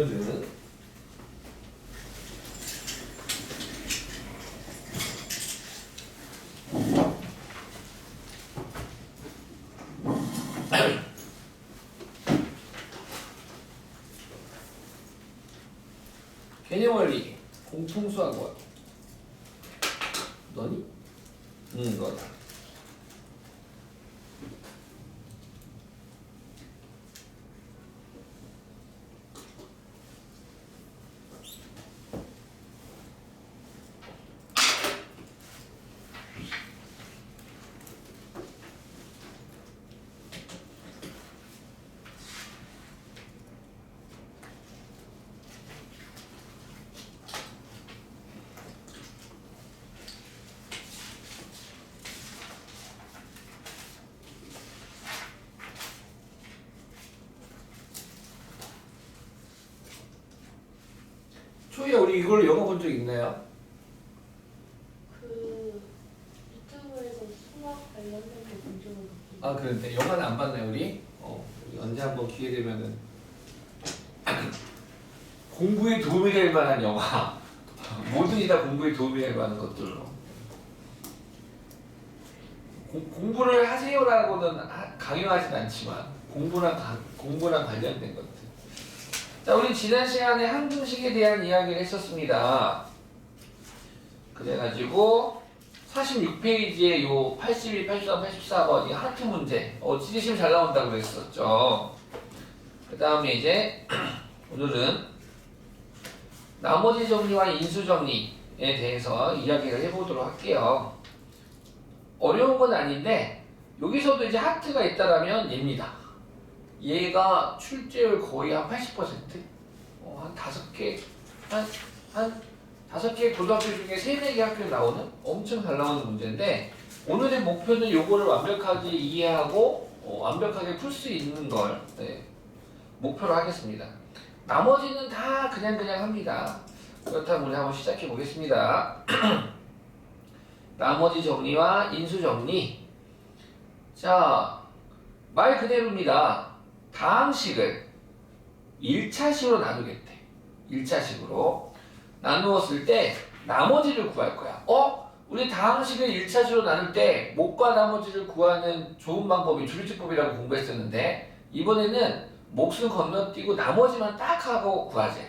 오늘은 개념 원리 공통수학원. 너니? 응, 너다. 초이야, 우리 이걸 영어 본 적 있나요? 그 유튜브에서 수학 관련된 거 본 적은 없고. 아, 그런데 영화는 안 봤나요, 우리? 우리 언제 한번 기회 되면은 공부에 도움이 될 만한 영화. 뭐든지 다 공부에 도움이 될 만한 것들로. 공부를 하세요라고는 강요하진 않지만 공부랑 관련된 것들. 자, 우리 지난 시간에 항등식에 대한 이야기를 했었습니다. 그래가지고 46페이지에 요 81, 83, 84번이 하트 문제, 지지심 잘 나온다고 그랬었죠. 그 다음에 이제 오늘은 나머지 정리와 인수 정리에 대해서 이야기를 해보도록 할게요. 어려운 건 아닌데 여기서도 이제 하트가 있다라면 얘입니다. 얘가 출제율 거의 한 80%? 한 5개, 한 5개 고등학교 중에 3-4개 학교에 나오는 엄청 잘 나오는 문제인데 오늘의 목표는 요거를 완벽하게 이해하고 완벽하게 풀 수 있는 걸 목표로 하겠습니다. 나머지는 다 그냥 합니다. 그렇다면 우리 한번 시작해 보겠습니다. 나머지 정리와 인수 정리. 자, 말 그대로입니다. 다항식을 1차식으로 나누겠대. 1차식으로 나누었을 때 나머지를 구할 거야. 우리 다항식을 1차식으로 나눌 때 몫과 나머지를 구하는 좋은 방법이 줄지법이라고 공부했었는데 이번에는 몫은 건너뛰고 나머지만 딱 하고 구하재.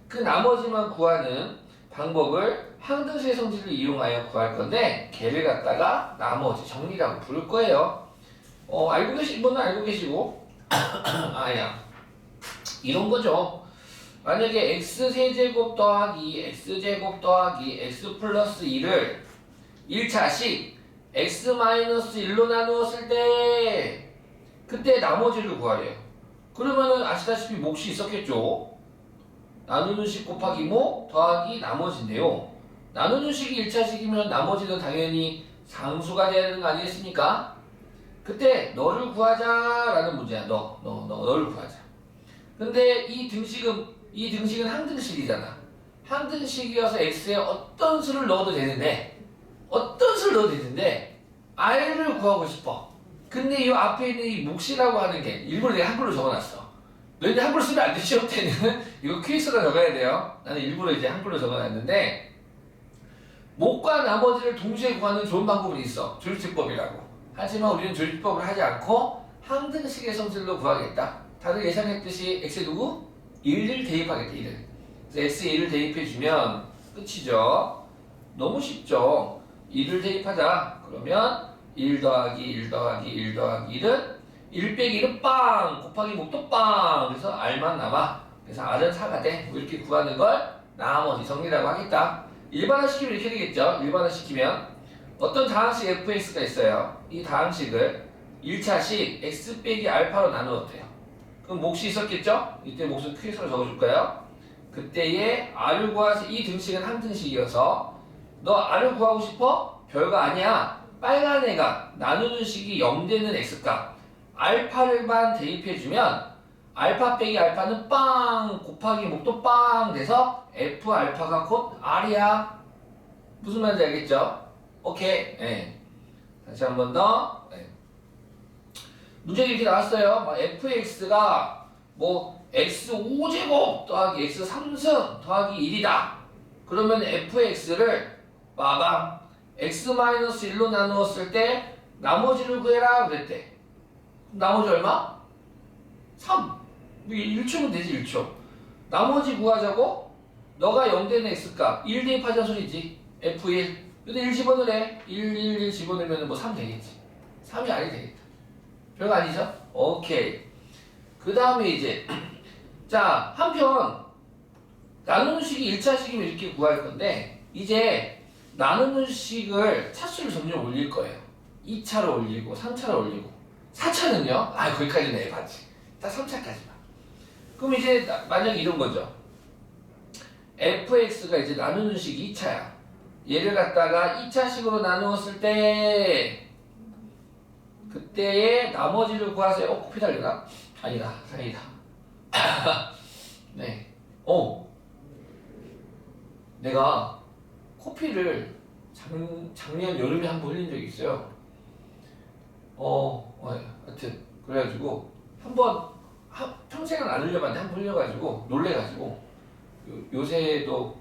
그 나머지만 구하는 방법을 항등식의 성질을 이용하여 구할 건데 걔를 갖다가 나머지 정리라고 부를 거예요. 알고 계신 분은 알고 계시고 아야 이런 거죠. 만약에 x세제곱 더하기 x제곱 더하기 x 플러스 2를 1차식 x-1로 나누었을 때 그때 나머지를 구하래요. 그러면은 아시다시피 몫이 있었겠죠. 나누는 식 곱하기 모 더하기 나머지인데요. 나누는 식이 1차식이면 나머지는 당연히 상수가 돼야 되는 거 아니겠습니까? 그때 너를 구하자라는 문제야. 너를 구하자. 근데 이 등식은 항등식이잖아. 항등식이어서 x에 어떤 수를 넣어도 되는데 r을 구하고 싶어. 근데 이 앞에 있는 이 몫이라고 하는 게 일부러 내가 한글로 적어놨어. 너희들 한글로 쓰면 안 돼. 시험 때는 이거 퀴즈로 적어야 돼요. 나는 일부러 이제 한글로 적어놨는데 몫과 나머지를 동시에 구하는 좋은 방법은 있어. 조립법이라고. 하지만 우리는 조립법을 하지 않고 항등식의 성질로 구하겠다. 다들 예상했듯이 x에 누구? 1을 대입하겠다. 1을. 그래서 x에 1을 대입해주면 끝이죠. 너무 쉽죠. 1을 대입하자. 그러면 1 더하기 1 더하기 1 더하기 1은 1 빼기 1은 빵! 곱하기 목도 빵! 그래서 r만 남아. 그래서 r은 4가 돼. 이렇게 구하는 걸 나머지 정리라고 하겠다. 일반화시키면 이렇게 되겠죠. 일반화시키면 어떤 다항식 fx가 있어요. 이 다항식을 1차식 x 빼기 알파로 나누었대요. 그럼 몫이 있었겠죠? 이때 몫은 퀴즈로 적어줄까요? 그때의 r을 구하세요. 이 등식은 항등식이어서 너 r을 구하고 싶어? 별거 아니야. 빨간 애가 나누는 식이 0 되는 x값 알파를만 대입해주면 알파 빼기 알파는 빵 곱하기 목도 빵 돼서 f 알파가 곧 r이야. 무슨 말인지 알겠죠? 오케이. 네. 다시 한 번 더. 네. 문제가 이렇게 나왔어요. fx가 뭐 x5제곱 더하기 x3승 더하기 1이다. 그러면 fx를 빠방 x-1로 나누었을 때 나머지를 구해라 그랬대. 나머지 얼마? 3. 1초면 되지 1초. 나머지 구하자고? 너가 0 되는 x값 1 대입하자 소리지. f1. 근데 1 집어넣으래. 1 집어넣으면 뭐 3 되겠지. 3이 아니 되겠다. 별거 아니죠? 오케이. 그 다음에 이제 자 한편 나누는 식이 1차식이면 이렇게 구할 건데 이제 나누는 식을 차수를 점점 올릴 거예요. 2차로 올리고 3차로 올리고 4차는요? 아 거기까지는 해봤지. 딱 3차까지만. 그럼 이제 만약에 이런 거죠. fx가 이제 나누는 식이 2차야. 얘를 갖다가 2차식으로 나누었을 때 그때의 나머지를 구하세요. 코피 달려나? 아니다. 다행이다. 네. 내가 코피를 작년 여름에 한 번 흘린 적이 있어요. 하여튼 그래가지고 한번 평생은 안 흘려봤는데 한 번 흘려가지고 놀래가지고 요새도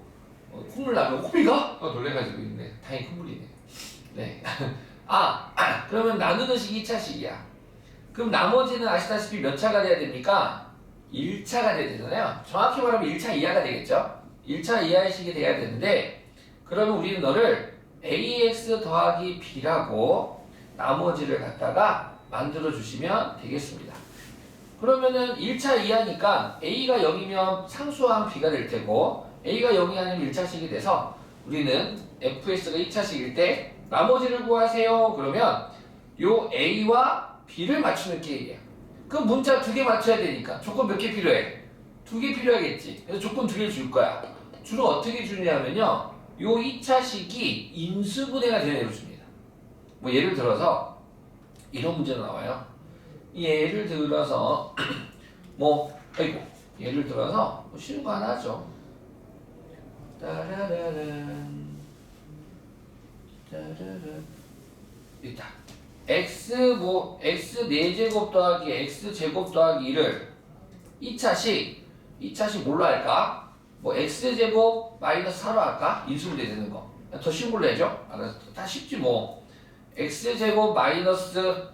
콧물 나면 코피가? 놀래가지고 있는데 다행히 콧물이네. 네. 그러면 나누는 식이 2차식이야. 그럼 나머지는 아시다시피 몇 차가 돼야 됩니까? 1차가 돼야 되잖아요. 정확히 말하면 1차 이하가 되겠죠? 1차 이하의 식이 돼야 되는데 그러면 우리는 너를 ax 더하기 b라고 나머지를 갖다가 만들어 주시면 되겠습니다. 그러면은 1차 이하니까 a가 0이면 상수항 b가 될 테고 a가 0이 아니면 1차식이 돼서 우리는 fx가 2차식일 때 나머지를 구하세요. 그러면 요 a와 b를 맞추는 게임이야. 그 문자 2개 맞춰야 되니까 조건 몇 개 필요해? 2개 필요하겠지. 그래서 조건 2개를 줄 거야. 주로 어떻게 주냐면요. 요 2차식이 인수분해가 되는 애로 줍니다. 뭐 예를 들어서 이런 문제가 나와요. 예를 들어서 예를 들어서 쉬운 거 하나 하죠. 따라라란 있다. x 4제곱 더하기 x제곱 더하기 2를 2차식 뭘로 할까? x제곱 마이너스 4로 할까? 인수분해 되는 거. 더 쉬운 걸로 해줘. 알았어. 다 쉽지 뭐. x제곱 마이너스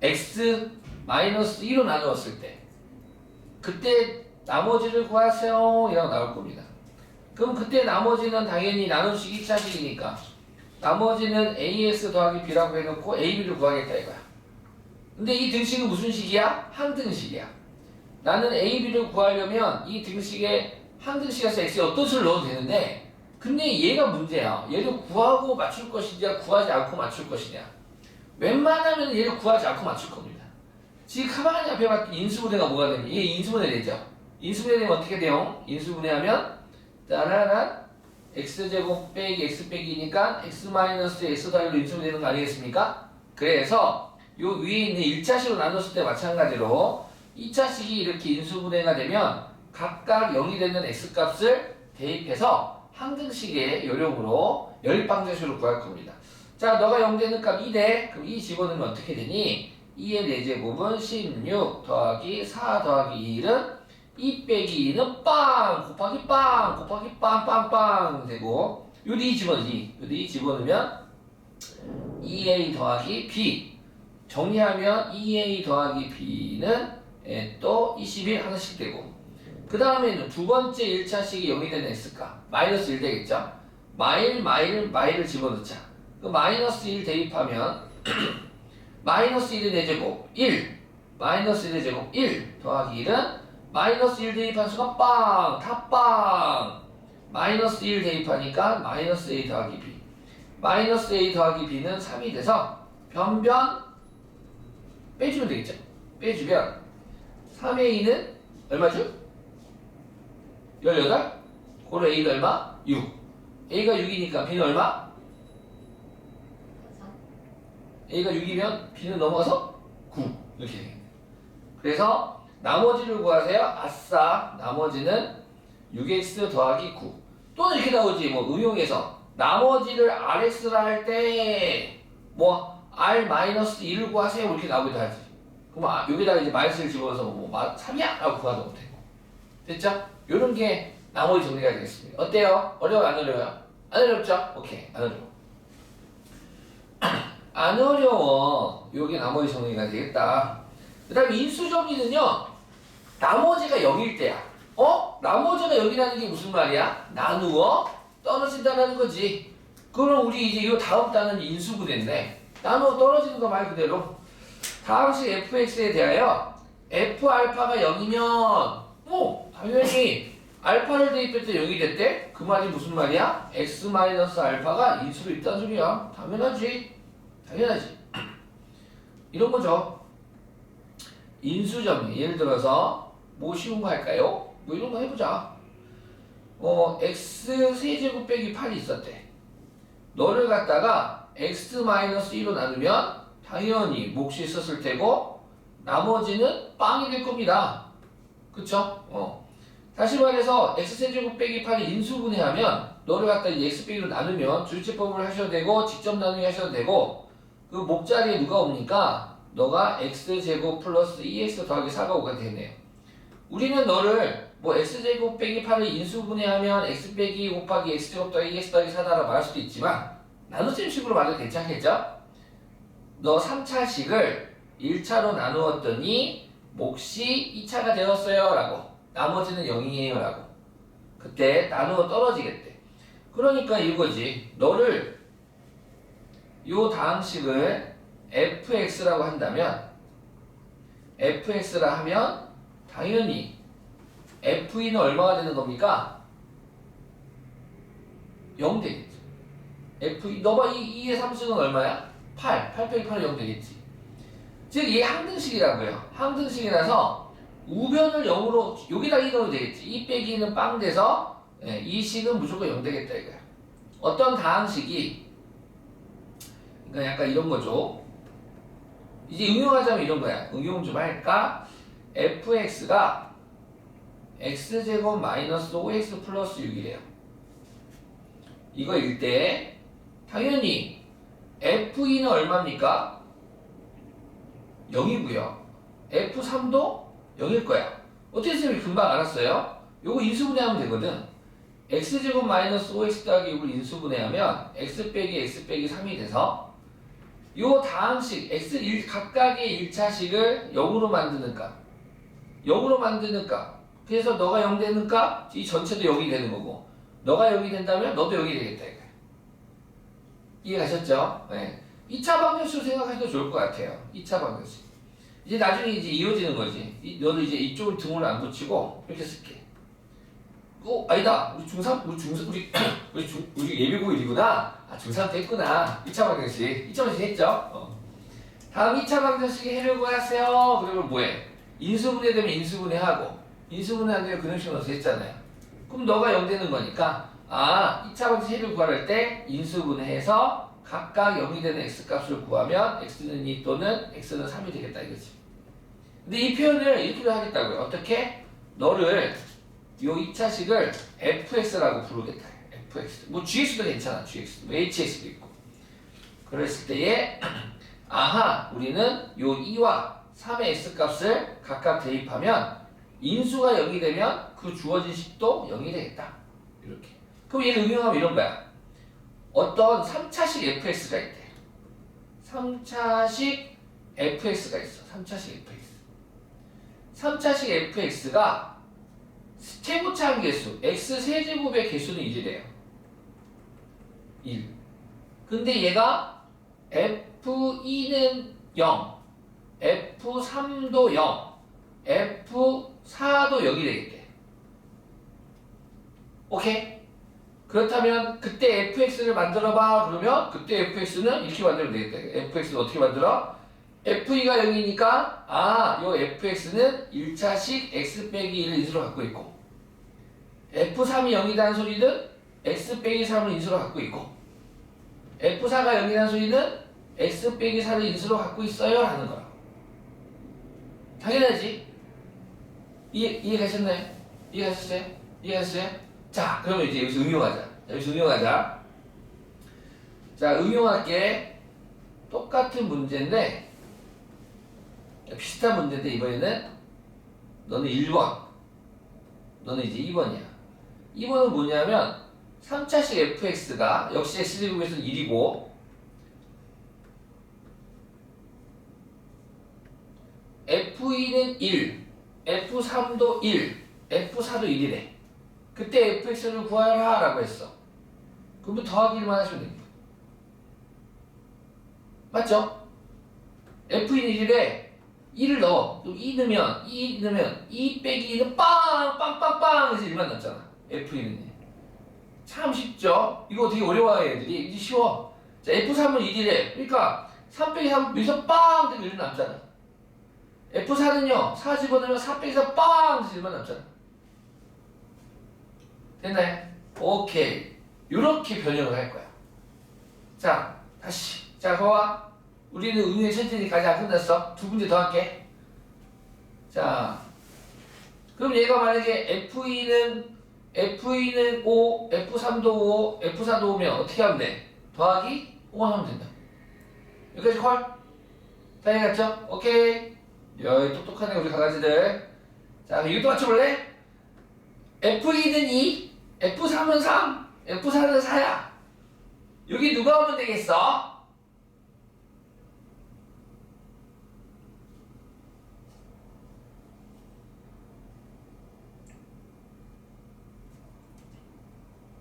x 마이너스 2로 나누었을 때 그때 나머지를 구하세요. 이라고 나올 겁니다. 그럼 그때 나머지는 당연히 나누식 2차식이니까 나머지는 ax 더하기 b라고 해놓고 ab를 구하겠다 이거야. 근데 이 등식은 무슨 식이야? 항등식이야. 나는 ab를 구하려면 이 등식에 항등식에서 x에 어떤 수를 넣어도 되는데 근데 얘가 문제야. 얘를 구하고 맞출 것이냐 구하지 않고 맞출 것이냐. 웬만하면 얘를 구하지 않고 맞출 겁니다. 지금 가만히 앞에 봤더니 인수분해가 뭐가 되냐. 이게 인수분해 되죠. 인수분해 되면 어떻게 돼요? 인수분해하면 따라란 x제곱 빼기 x 빼기니까 x 마이너스 x 더하기로 인수분해 되는 거 아니겠습니까? 그래서 요 위에 있는 1차식으로 나눴을 때 마찬가지로 2차식이 이렇게 인수분해가 되면 각각 0이 되는 x값을 대입해서 항등식의 요령으로 열방정식으로 구할 겁니다. 자, 너가 0 되는 값 2대. 그럼 2 집어넣으면 어떻게 되니? 2의 4제곱은 16 더하기 4 더하기 1은 2 빼기 2는 빵 곱하기 빵 곱하기 빵 되고 요리 2 집어넣지. 요리 2 집어넣으면 2a 더하기 b 정리하면 2a 더하기 b는 또 21 하나씩 되고 그 다음에는 두 번째 1차식이 0이 되는 x값 마이너스 1 되겠죠? 마일을 집어넣자. 그 마이너스 1 대입하면 마이너스 1의 4제곱 1 마이너스 1의 제곱 1 더하기 1은 마이너스 1 대입한 수가 다 빵 마이너스 1 대입하니까 마이너스 a 더하기 b 마이너스 a 더하기 b는 3이 돼서 변변 빼주면 되겠죠. 빼주면 3a는 얼마죠? 18? 그럼 a가 얼마? 6 a가 6이니까 b는 얼마? a가 6이면 b는 넘어가서 9 이렇게 되겠네. 그래서 나머지를 구하세요. 아싸 나머지는 6x 더하기 9 또는 이렇게 나오지. 뭐 응용해서 나머지를 rx라 할 때 뭐 r-1을 구하세요 이렇게 나오기도 하지. 그럼 여기다가 이제 마이너스를 집어서 뭐 3이야? 라고 구하도 못되고. 됐죠? 요런 게 나머지 정리가 되겠습니다. 어때요? 어려워요? 안 어려워요? 안 어렵죠? 오케이. 안 어려워. 안 어려워. 요게 나머지 정리가 되겠다. 그 다음에 인수 정리는요. 나머지가 0일 때야. 나머지가 0이라는 게 무슨 말이야? 나누어 떨어진다는 거지. 그럼 우리 이제 요 다음 단은 인수분해인데 나누어 떨어지는 거 말 그대로 다음식 fx에 대하여 f알파가 0이면 당연히 알파를 대입할 때 0이 됐대? 그 말이 무슨 말이야? x-알파가 인수로 있다는 소리야. 당연하지. 이런 거죠. 인수정리. 예를 들어서 뭐 쉬운 거 할까요? 뭐 이런 거 해보자. x 세제곱 빼기 8이 있었대. 너를 갖다가 x-2로 나누면 당연히 몫이 있었을 테고 나머지는 빵이 될 겁니다. 그쵸? 다시 말해서 x세제곱 빼기 8이 인수분해하면 너를 갖다 이 x 빼기로 나누면 주체법을 하셔도 되고 직접 나누기 하셔도 되고 그 목자리에 누가 옵니까? 너가 x제곱 플러스 2x 더하기 4가 오게 되네요. 우리는 너를 뭐 x제곱 빼기 8을 인수분해하면 x 빼기 곱하기 x제곱 더하기 x 더하기 4다라고 말할 수도 있지만 나눗셈 식으로 말해도 괜찮겠죠? 너 3차식을 1차로 나누었더니 몫이 2차가 되었어요 라고 나머지는 0이에요 라고 그때 나누어 떨어지겠대. 그러니까 이거지. 너를 요 다항식을 fx라고 한다면 fx라 하면 당연히 f는 얼마가 되는 겁니까? 0 되겠지. 너가 2의 3승은 얼마야? 8 빼기 8은 0 되겠지. 즉 이게 항등식이라고요. 항등식이라서 우변을 0으로 여기다 2 넣어도 되겠지. 2 빼기 2는 빵 돼서 이 식은 무조건 0 되겠다 이거야. 어떤 다항식이 그러니까 약간 이런 거죠. 이제 응용하자면 이런 거야. 응용 좀 할까? fx가 x제곱 마이너스 5x 플러스 6이래요. 이거일 때 당연히 f2는 얼마입니까? 0이고요. f3도 0일 거야. 어떻게 선생님이 금방 알았어요? 요거 인수분해하면 되거든. x제곱 마이너스 5x 더하기 6을 인수분해하면 x 빼기 x 빼기 3이 돼서 요 다항식 각각의 1차식을 0으로 만드는가 0으로 만드는가 그래서 너가 0 되는가 이 전체도 0이 되는 거고 너가 0이 된다면 너도 0이 되겠다 이거야. 이해가셨죠? 네. 2차 방정식으로 생각하셔도 좋을 것 같아요. 2차 방정식 이제 나중에 이제 이어지는 거지. 너도 이제 이쪽을 등을 안 붙이고 이렇게 쓸게. 아니다. 우리 예비고 1이구나. 중3 때 했구나. 2차 방정식. 2차 방정식 했죠? 다음 2차 방정식 해려고 하세요. 그러면 뭐해? 인수분해 되면 인수분해하고, 인수분해 안 되면 그놈식 넣어서 했잖아요. 그럼 너가 0 되는 거니까, 2차 방정식 해를 구할 때 인수분해해서 각각 0이 되는 x값을 구하면 x는 2 또는 x는 3이 되겠다 이거지. 근데 이 표현을 이렇게도 하겠다고요. 어떻게? 너를 요 2차식을 fx라고 부르겠다. fx. 뭐 gx도 괜찮아. gx. 뭐 hx도 있고. 그랬을 때에 우리는 요 2와 3의 x값을 각각 대입하면 인수가 0이 되면 그 주어진 식도 0이 되겠다. 이렇게. 그럼 얘를 응용하면 이런 거야. 어떤 3차식 fx가 있대. 3차식 fx가 있어. 3차식 fx. 3차식 fx가 최고차항 개수 x 세제곱의 개수는 1이래요. 1. 근데 얘가 f2는 0, f3도 0, f4도 0이 되겠대. 오케이? 그렇다면 그때 fx를 만들어봐. 그러면 그때 fx는 이렇게 만들면 되겠다. fx는 어떻게 만들어? f2가 0이니까 요 fx는 1차식 x 빼기 1을 인수로 갖고 있고 f3이 0이라는 소리는 x 빼기 3을 인수로 갖고 있고 f4가 0이라는 소리는 x 빼기 4를 인수로 갖고 있어요 라는 거야. 당연하지. 이해가셨나요? 이해가셨어요? 자, 그러면 이제 여기서 응용하자. 자, 응용할게. 똑같은 문제인데 비슷한 문제인데 이번에는 너는 1번, 너는 이제 2번이야. 2번은 뭐냐면 3차식 fx가 역시 x제곱에서 1이고 f2는 1, f3도 1, f4도 1이래. 그때 fx를 구하라 라고 했어. 그러면 더하기만 하시면 됩니다. 맞죠? f2는 1에 1을 넣어. 2 넣으면 2 빼기 2는 빵빵빵빵 해서 1만 남잖아. f2는 참 쉽죠? 이거 되게 어려워해 애들이. 이제 쉬워. 자, f3은 1이래. 그러니까 3 빼기 3 여기서 빵 되면 1 남잖아. f4는요 4 집어넣으면 4 빼기 4 빵 해서 1만 남잖아. 됐나요? 오케이. 요렇게 변형을 할 거야. 자, 다시. 자, 거와 우리는 응용의 천천히 가자. 끝났어. 두 문제 더 할게. 자, 그럼 얘가 만약에 F2는 5, F3도 5, F4도 5면 어떻게 하면 돼? 더하기 5 하면 된다. 여기까지 콜? 다 해갔죠? 오케이. 여기 똑똑하네 우리 강아지들. 자, 그럼 이것도 맞춰볼래? F2는 2, F3은 3, F4는 4야. 여기 누가 오면 되겠어?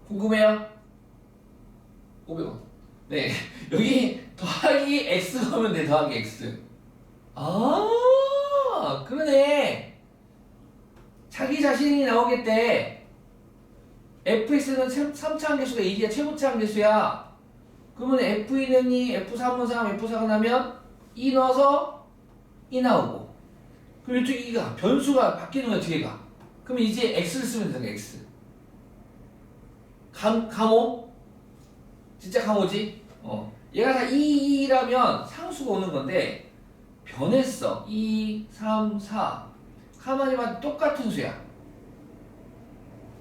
궁금해요? 500원. 네. 여기 더하기 x 하면 돼. 더하기 x. 아, 그러네. 자기 자신이 나오겠대. fx는 3차 함계수가 1이야. 최고차 함계수야. 그러면 f2는 2, f3은 3, f4가 나면 2 넣어서 2 나오고. 그럼 이쪽 2가 변수가 바뀌는 거야. 뒤에가. 그럼 이제 x를 쓰면 되는 거야. x. 감호? 진짜 감호지? 얘가 다 2라면 상수가 오는 건데 변했어. 2, 3, 4 가만히만 똑같은 수야.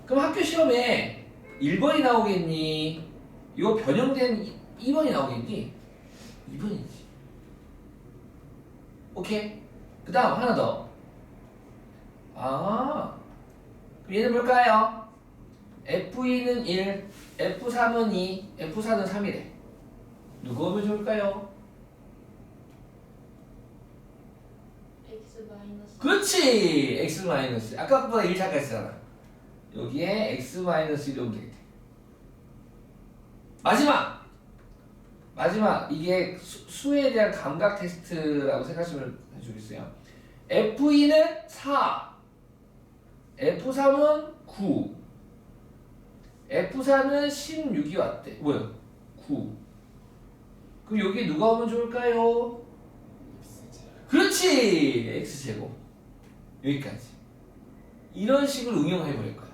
그럼 학교 시험에 1번이 나오겠니? 이거 변형된 2번이 나오겠니? 2번이지. 오케이? 그 다음 하나 더. 그럼 얘는 뭘까요? F2는 1, F3은 2, F4는 3이래. 누구 오면 좋을까요? x 마이너스. 그렇지! X 마이너스. 아까보다 1 착각했잖아. 여기에 X 마이너스 1이 오면 되겠대. 마지막. 이게 수에 대한 감각 테스트라고 생각하시면 해주겠어요. F2는 4, F3은 9, F4는 16이 왔대. 뭐야? 9. 그럼 여기 누가 오면 좋을까요? x제곱. 그렇지! X제곱. 여기까지. 이런 식으로 응용해버릴 거야.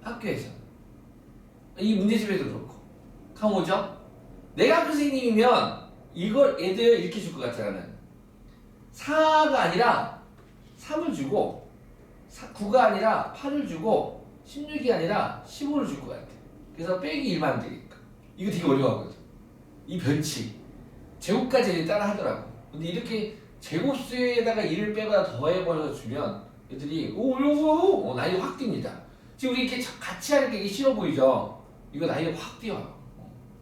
학교에서. 이 문제집에도 그렇고. 강호죠? 내가 학교 선생님이면 이걸 애들 이렇게 줄 것 같아, 나는. 4가 아니라 3을 주고, 9가 아니라 8을 주고, 16이 아니라 15를 줄 것 같아. 그래서 빼기 1만 되니까. 이거 되게 어려워하거든. 이 변칙. 제곱까지 따라 하더라고. 근데 이렇게 제곱수에다가 1을 빼거나 더해버려서 주면 애들이 나이가 확 뜁니다. 지금 우리 이렇게 같이 하는 게 이게 쉬워 보이죠? 이거 나이가 확 뛰어요.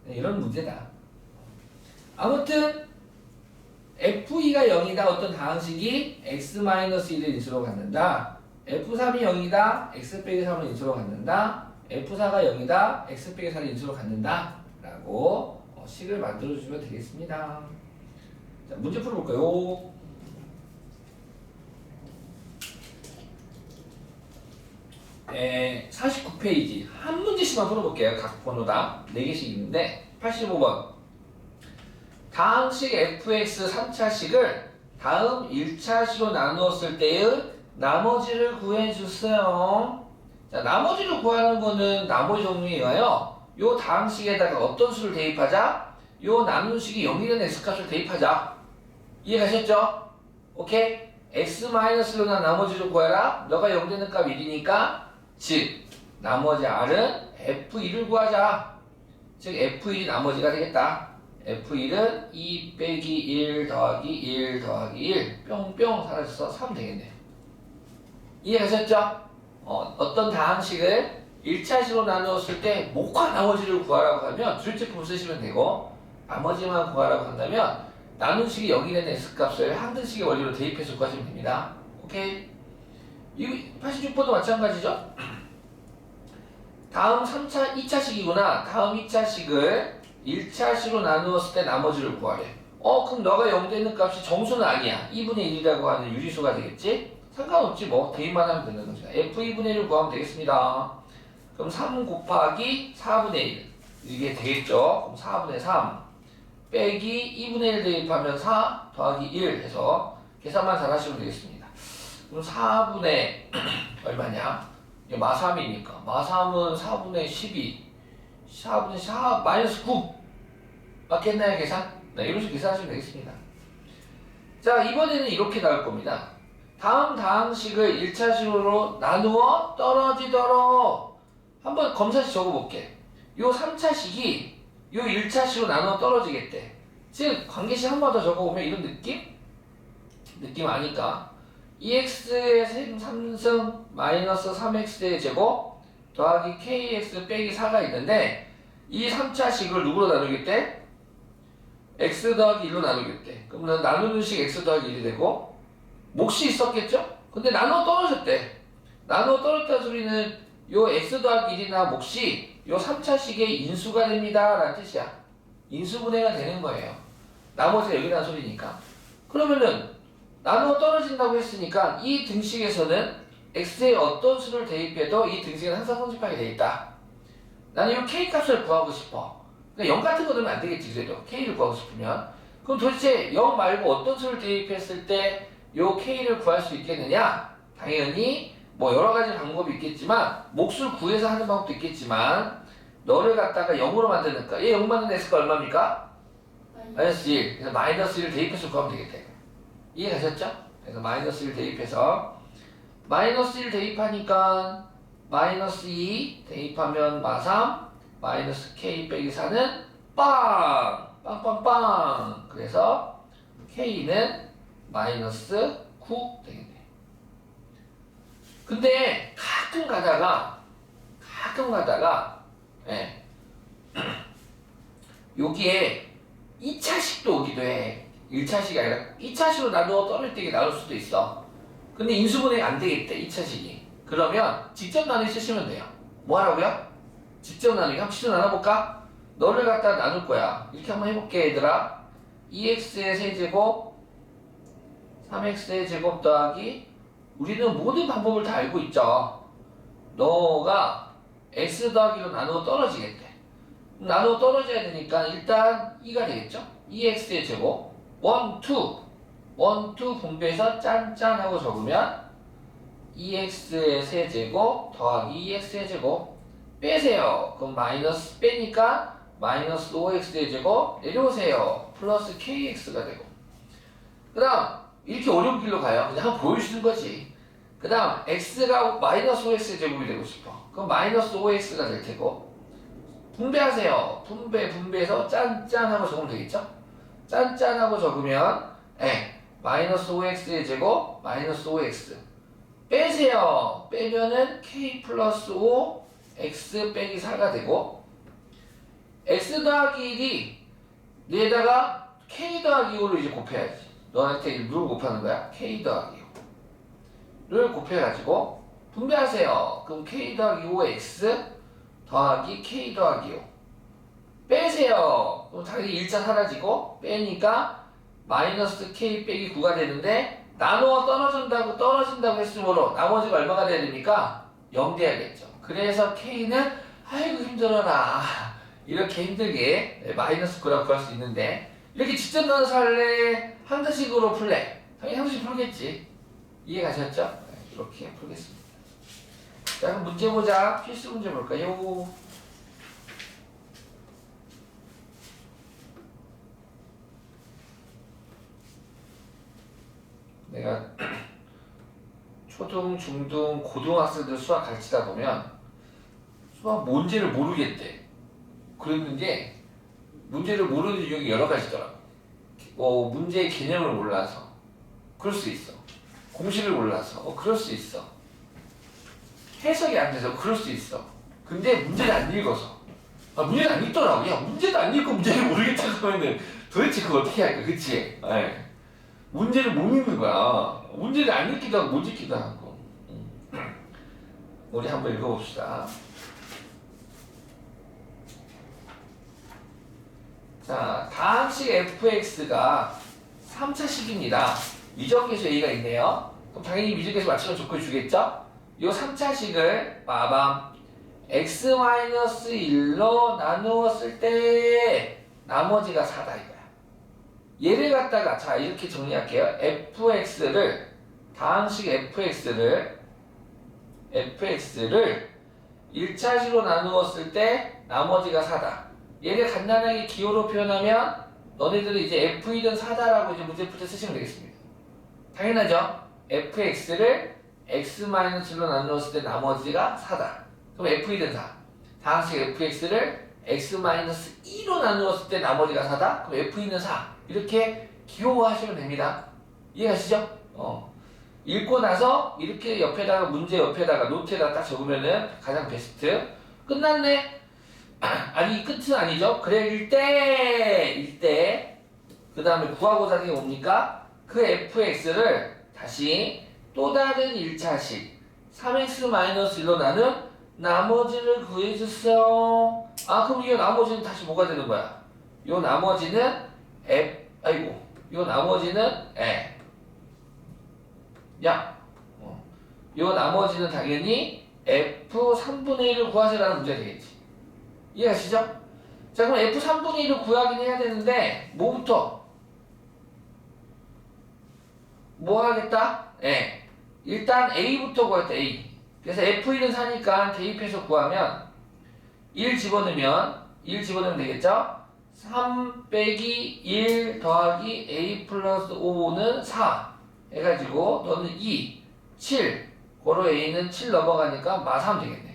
이런 문제다. 아무튼 F2가 0이다. 어떤 다항식이 x-1을 인수로 갖는다. F3이 0이다. x 빼기 3을 인수로 갖는다. F4가 0이다. x 빼기 4를 인수로 갖는다. 라고 식을 만들어주시면 되겠습니다. 자, 문제 풀어볼까요? 네, 49페이지 한 문제씩만 풀어볼게요. 각 번호당 4개씩 있는데 85번 다항식 fx 3차식을 다음 1차식으로 나누었을 때의 나머지를 구해주세요. 자, 나머지를 구하는 거는 나머지 종류예요. 요 다항식에다가 어떤 수를 대입하자? 요 나눈식이 0이라는 x값을 대입하자. 이해가셨죠? 오케이? x-로 난 나머지를 구해라. 너가 0 되는 값 1이니까 즉 나머지 r은 f1을 구하자. 즉 f1이 나머지가 되겠다. F1은 2 빼기 1 더하기 1 더하기 1 뿅뿅 사라져서 3 되겠네요. 이해하셨죠? 어떤 다항식을 1차식으로 나누었을 때 목화 나머지를 구하라고 하면 줄제품 쓰시면 되고 나머지만 구하라고 한다면 나눈식이 여기 있는 S값을 항등식의 원리로 대입해서 구하시면 됩니다. 오케이? 이 86번도 마찬가지죠? 다음 3차, 2차식이구나. 다음 2차식을 1차식으로 나누었을 때 나머지를 구하래. 그럼 너가 0 되는 값이 정수는 아니야. 2분의 1이라고 하는 유리수가 되겠지? 상관없지 뭐. 대입만 하면 되는 거죠. F2분의 1을 구하면 되겠습니다. 그럼 3 곱하기 4분의 1. 이게 되겠죠? 그럼 4분의 3 빼기 2분의 1 대입하면 4 더하기 1 해서 계산만 잘 하시면 되겠습니다. 그럼 4분의 얼마냐? 마3이니까 마3은 4분의 12 4분의 4 마이너스 9 맞겠나요 계산? 네, 이런 식으로 계산하시면 되겠습니다. 자 이번에는 이렇게 나올 겁니다. 다음 다항식을 1차식으로 나누어 떨어지도록 한번 검사식 적어볼게. 요 3차식이 요 1차식으로 나누어 떨어지겠대. 즉 관계식 한 번 더 적어보면 이런 느낌? 느낌 아니까 2x의 3승 마이너스 3x의 제곱 더하기 kx 빼기 4가 있는데 이 3차식을 누구로 나누겠대? x 더하기 1로 나누겠대. 그러면 나누는 식 x 더하기 1이 되고 몫이 있었겠죠? 근데 나누어 떨어졌대. 나누어 떨어졌다는 소리는 요 x 더하기 1이나 몫이 요 3차식의 인수가 됩니다 라는 뜻이야. 인수분해가 되는 거예요. 나머지가 여기라는 소리니까. 그러면은 나누어 떨어진다고 했으니까 이 등식에서는 x에 어떤 수를 대입해도 이 등식은 항상 성립하게 돼 있다. 나는 이 k 값을 구하고 싶어. 그러니까 0 같은 거 넣으면 안 되겠지 그래도 k를 구하고 싶으면. 그럼 도대체 0 말고 어떤 수를 대입했을 때 이 k를 구할 수 있겠느냐? 당연히 뭐 여러 가지 방법이 있겠지만 몫을 구해서 하는 방법도 있겠지만 너를 갖다가 0으로 만드니까 얘 0 만드는 x가 얼마입니까? 마이너스 1. 그래서 마이너스 1을 대입해서 구하면 되겠다. 이해 가셨죠? 그래서 마이너스 1 대입해서 마이너스 1 대입하니까 마이너스 2 대입하면 마3 마이너스 k 빼기 4는 빵! 빵빵빵! 그래서 k는 마이너스 9 되겠네. 근데 가끔 가다가 예. 여기에 2차식도 오기도 해. 1차식이 아니라 2차식으로 나누어 떨어질 때 나올 수도 있어. 근데 인수분해가 안 되겠대 2차식이. 그러면 직접 나누기 쓰시면 돼요. 뭐 하라고요? 직접 나누기. 한번 시도 나눠볼까? 너를 갖다 나눌 거야. 이렇게 한번 해볼게 얘들아. 2x의 세제곱 3x의 제곱 더하기 우리는 모든 방법을 다 알고 있죠. 너가 x 더하기로 나누어 떨어지겠대. 나누어 떨어져야 되니까 일단 2가 되겠죠? 2x의 제곱 1, 2 분배해서 짠짠 하고 적으면 2x의 세제곱 더하기 2x의 제곱 빼세요. 그럼 마이너스 빼니까 마이너스 5x의 제곱 내려오세요. 플러스 kx가 되고 그 다음 이렇게 어려운 길로 가요. 그냥 한번 보여주는 거지. 그 다음 x가 마이너스 5x의 제곱이 되고 싶어. 그럼 마이너스 5x가 될 테고 분배하세요. 분배해서 짠짠 하고 적으면 되겠죠? 짠짠 하고 적으면 마이너스 5x의 제곱 마이너스 5x 빼세요. 빼면은 k 플러스 5 x 빼기 4가 되고 x 더하기 1이 얘에다가 k 더하기 5를 이제 곱해야지. 너한테 누를 곱하는 거야. k 더하기 5를 곱해가지고 분배하세요. 그럼 k 더하기 5x 더하기 k 더하기 5 빼세요. 그럼 당연히 1차 사라지고 빼니까 마이너스 k 빼기 9가 되는데 나누어 떨어진다고 했으므로 나머지가 얼마가 돼야 됩니까? 0 돼야겠죠. 그래서 k는 아이고 힘들어라 이렇게 힘들게 마이너스 9라고 구할 수 있는데 이렇게 직접 나눠서 할래? 항등식으로 풀래? 당연히 항등식 풀겠지. 이해 가셨죠? 이렇게 풀겠습니다. 자 그럼 문제 보자. 필수 문제 볼까요? 내가 초등, 중등, 고등학생들 수학 가르치다 보면 수학 뭔지를 모르겠대. 그랬는데 문제를 모르는 이유가 여러 가지더라고. 문제의 개념을 몰라서 그럴 수 있어. 공식을 몰라서 그럴 수 있어. 해석이 안 돼서 그럴 수 있어. 근데 문제를 안 읽어서 문제를 안 읽더라고. 야, 문제도 안 읽고 문제를 모르겠다고 하면은 도대체 그거 어떻게 할까? 그치? 예. 문제를 못 읽는 거야. 문제를 안 읽기도 하고 못 읽기도 하고. 우리 한번 읽어봅시다. 자, 다항식 fx가 3차식입니다. 미정계수 a가 있네요. 그럼 당연히 미정계수 맞추면 조건을 주겠죠? 이 3차식을 빠밤 x-1로 나누었을 때 나머지가 4다 이거야. 얘를 갖다가 자 이렇게 정리할게요. fx를 다항식 fx를 1차식으로 나누었을 때 나머지가 4다. 얘를 간단하게 기호로 표현하면 너네들은 이제 f이든 4다라고 이제 문제 풀 때 쓰시면 되겠습니다. 당연하죠? fx를 x-1로 나누었을 때 나머지가 4다. 그럼 f이든 4. 다항식 fx를 x-2로 나누었을 때 나머지가 4다. 그럼 f는 4. 이렇게 기호화하시면 됩니다. 이해가시죠? 읽고 나서 이렇게 옆에다가 문제 옆에다가 노트에다 딱 적으면은 가장 베스트. 끝났네. 아니 끝은 아니죠. 그래 일대 그 다음에 구하고자 하는 게 뭡니까? 그 fx를 다시 또 다른 1차식 3x-1로 나눈 나머지를 구해주세요. 그럼 이 나머지는 다시 뭐가 되는 거야? 요 나머지는 요 나머지는 요 나머지는 당연히 f 3분의 1을 구하세요라는 문제가 되겠지. 이해하시죠? 자, 그럼 f 3분의 1을 구하긴 해야 되는데 뭐부터? 뭐 하겠다? 일단 a부터 구하겠다. a. 그래서 f1은 4니까 대입해서 구하면 1 집어넣으면 되겠죠? 3 빼기 1 더하기 a 플러스 5는 4 해가지고 너는 2, 7 고로 a는 7 넘어가니까 마사하면 되겠네.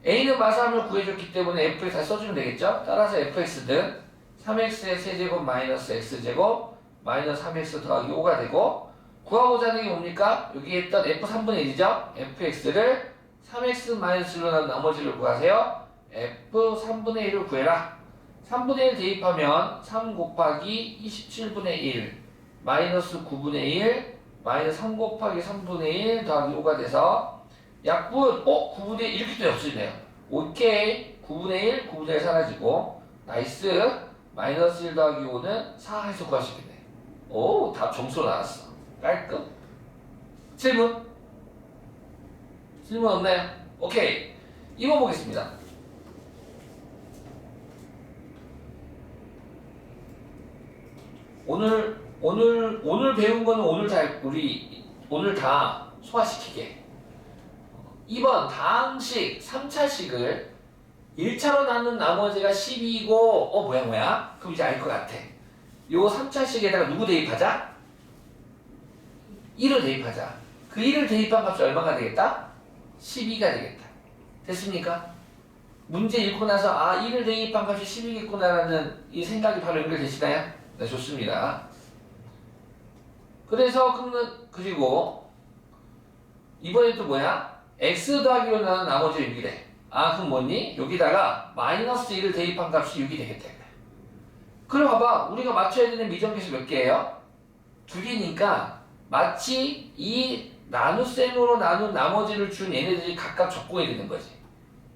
a는 마사함을 구해줬기 때문에 f에 다시 써주면 되겠죠? 따라서 fx는 3x의 세제곱 마이너스 x제곱 마이너스 3x 더하기 5가 되고 구하고자 하는 게 뭡니까? 여기 했던 f 3분의 1이죠? fx를 3x-1로 나눈 나머지를 구하세요. f 3분의 1을 구해라. 3분의 1 대입하면 3 곱하기 27분의 1 마이너스 9분의 1 마이너스 3 곱하기 3분의 1 더하기 5가 돼서 약분 9분의 1 이렇게 또 없어지네요. 오케이. 9분의 1 9분의 1 사라지고 나이스. 마이너스 1 더하기 5는 4 해서 구할 수 있겠네. 오, 답 점수로 나왔어. 깔끔. 질문 없나요? 오케이. 2번 보겠습니다. 오늘 배운 거는 오늘 다 소화시키게. 2번 다항식 3차식을 1차로 나눈 나머지가 12이고 뭐야? 그럼 이제 알 것 같아. 요 3차식에다가 누구 대입하자? 1을 대입하자. 그 1을 대입한 값이 얼마가 되겠다? 12가 되겠다. 됐습니까? 문제 읽고 나서 1을 대입한 값이 12겠구나라는 이 생각이 바로 연결되시나요? 네, 좋습니다. 그리고 이번에 또 뭐야? x 더하기로 나눈 나머지 6이래. 그럼 뭐니? 여기다가 마이너스 1을 대입한 값이 6이 되겠다. 그럼 봐봐. 우리가 맞춰야 되는 미정계수 몇 개예요? 2개니까 마치 이 나눗셈으로 나눈 나머지를 준 얘네들이 각각 조건이 되는 거지.